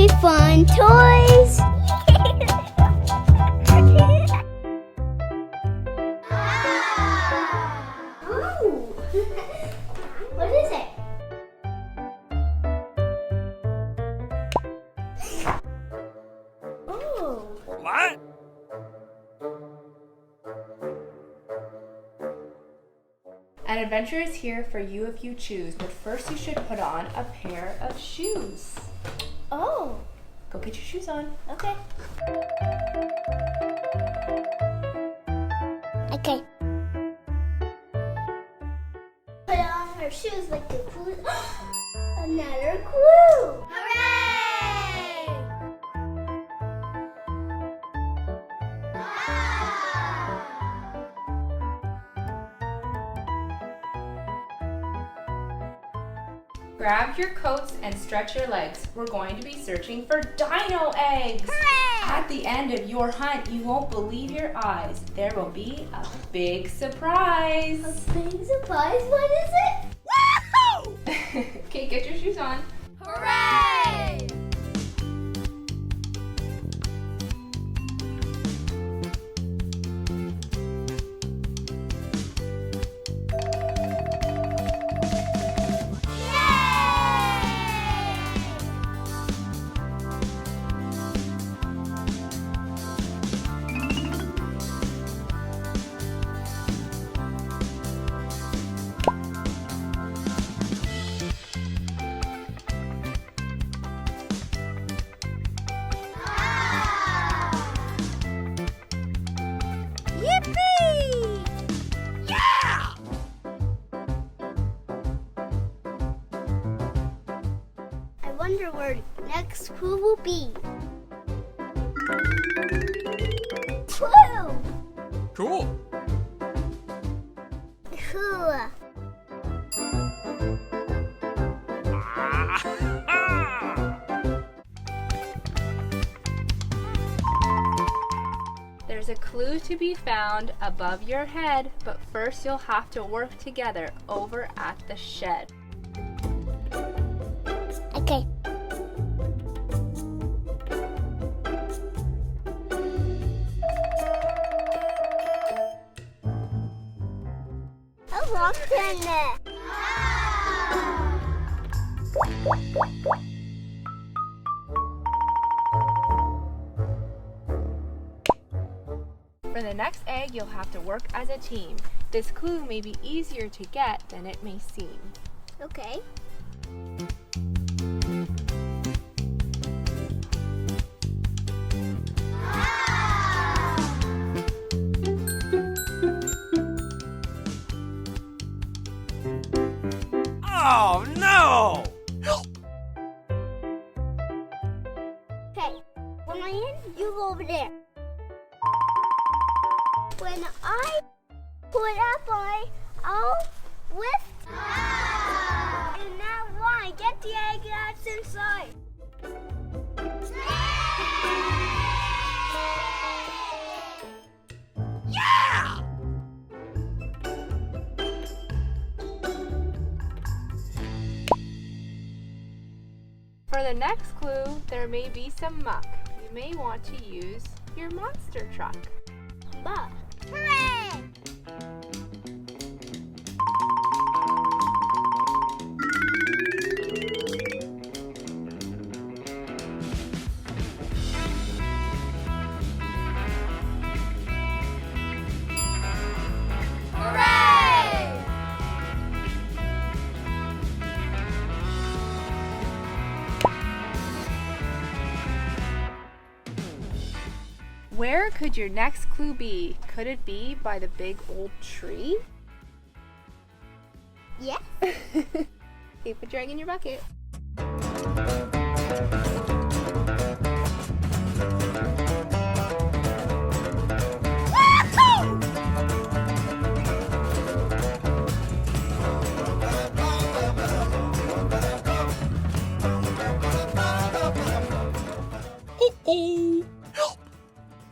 TrulyFun toys. Ooh. What is it? Oh. What? An adventure is here for you if you choose, but first you should put on a pair of shoes. Oh. Go get your shoes on. Okay. Okay. Put on her shoes like the clue. Another clue! Hooray! Grab your coats and stretch your legs. We're going to be searching for Dino Eggs. Hooray! At the end of your hunt, you won't believe your eyes. There will be a big surprise. A big surprise? What is it? Woohoo! Okay, get your shoes on. Hooray! Yippee! Yeah! I wonder where next clue will be. Clue! Cool. Cool. There's a clue to be found above your head, but first you'll have to work together over at the shed. Okay. A rock tennis. For the next egg, you'll have to work as a team. This clue may be easier to get than it may seem. Okay. Oh no! Okay. Ryan, you go over there. When I put up I'll lift. And now Ryan, get the egg that's inside. Yeah! For the next clue, there may be some muck. You may want to use your monster truck. But hooray! Hooray! Where could your next clue be? Could it be by the big old tree? Yes. Okay, put your egg in your bucket.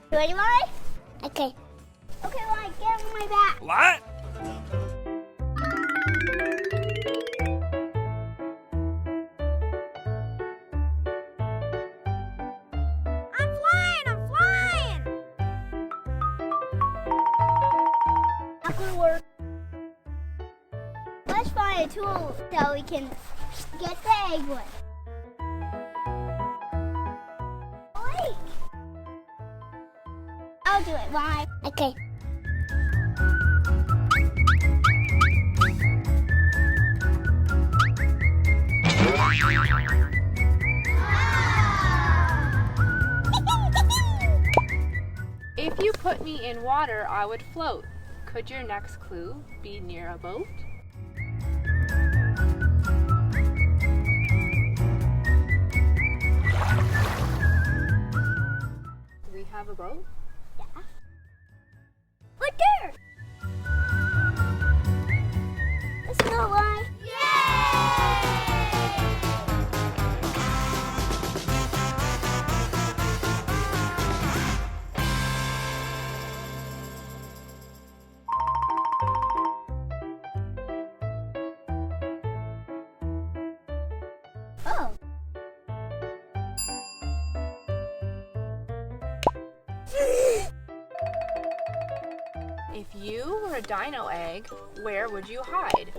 You ready, Ryan? Okay. Okay, Ryan, get on my back. What? buy a tool so we can get the egg one. Wait. I'll do it. Why? Okay. If you put me in water, I would float. Could your next clue be near a boat? Do we have a boat? Yeah. Right there. Let's go, why? Oh. If you were a dino egg, where would you hide?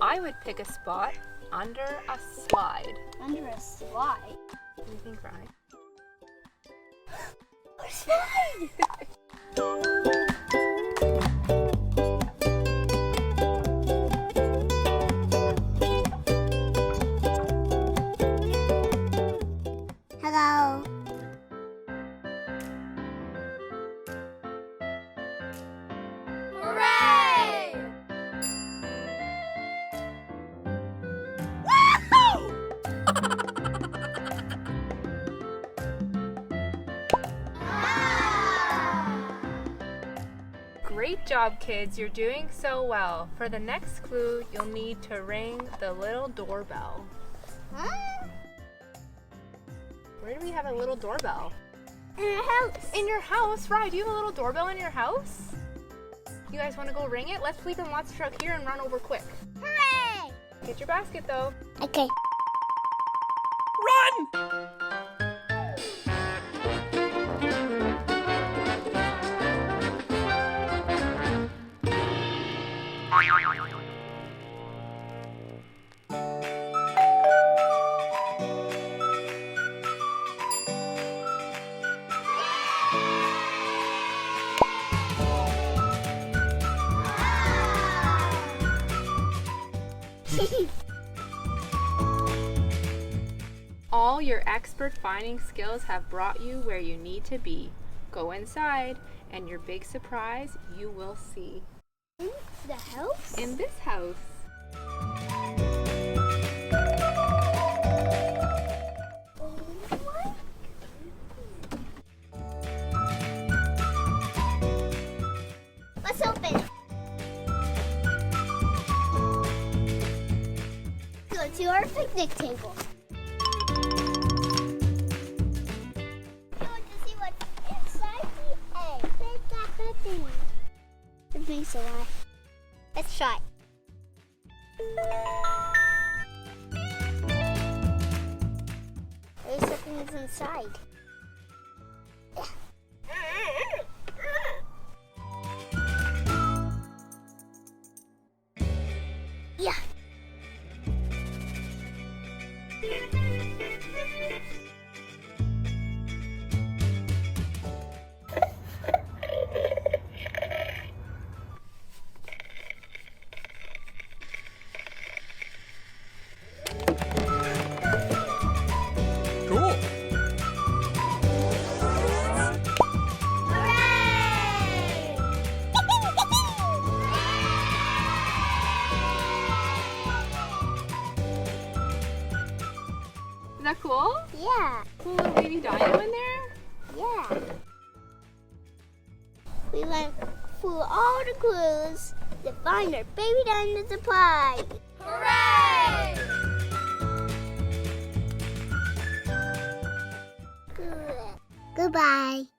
I would pick a spot under a slide. Under a slide. What do you think, Ryan? A slide! Hello. Hooray! Great job, kids. You're doing so well. For the next clue, you'll need to ring the little doorbell. Huh? Where do we have a little doorbell? In our house. In your house, right? Do you have a little doorbell in your house? You guys want to go ring it? Let's leave the monster truck here and run over quick. Hooray! Get your basket though. Okay. Run! All your expert finding skills have brought you where you need to be. Go inside, and your big surprise you will see. In the house? In this house. What? Let's open it. Go to our picnic table. We want to see what's inside the egg. It makes a lot. Let's try. There's something inside. Yeah. Cool. Is that cool? Yeah. Cool little baby dino in there? Yeah. We went through all the clues to find our baby dino supply. Hooray! Goodbye.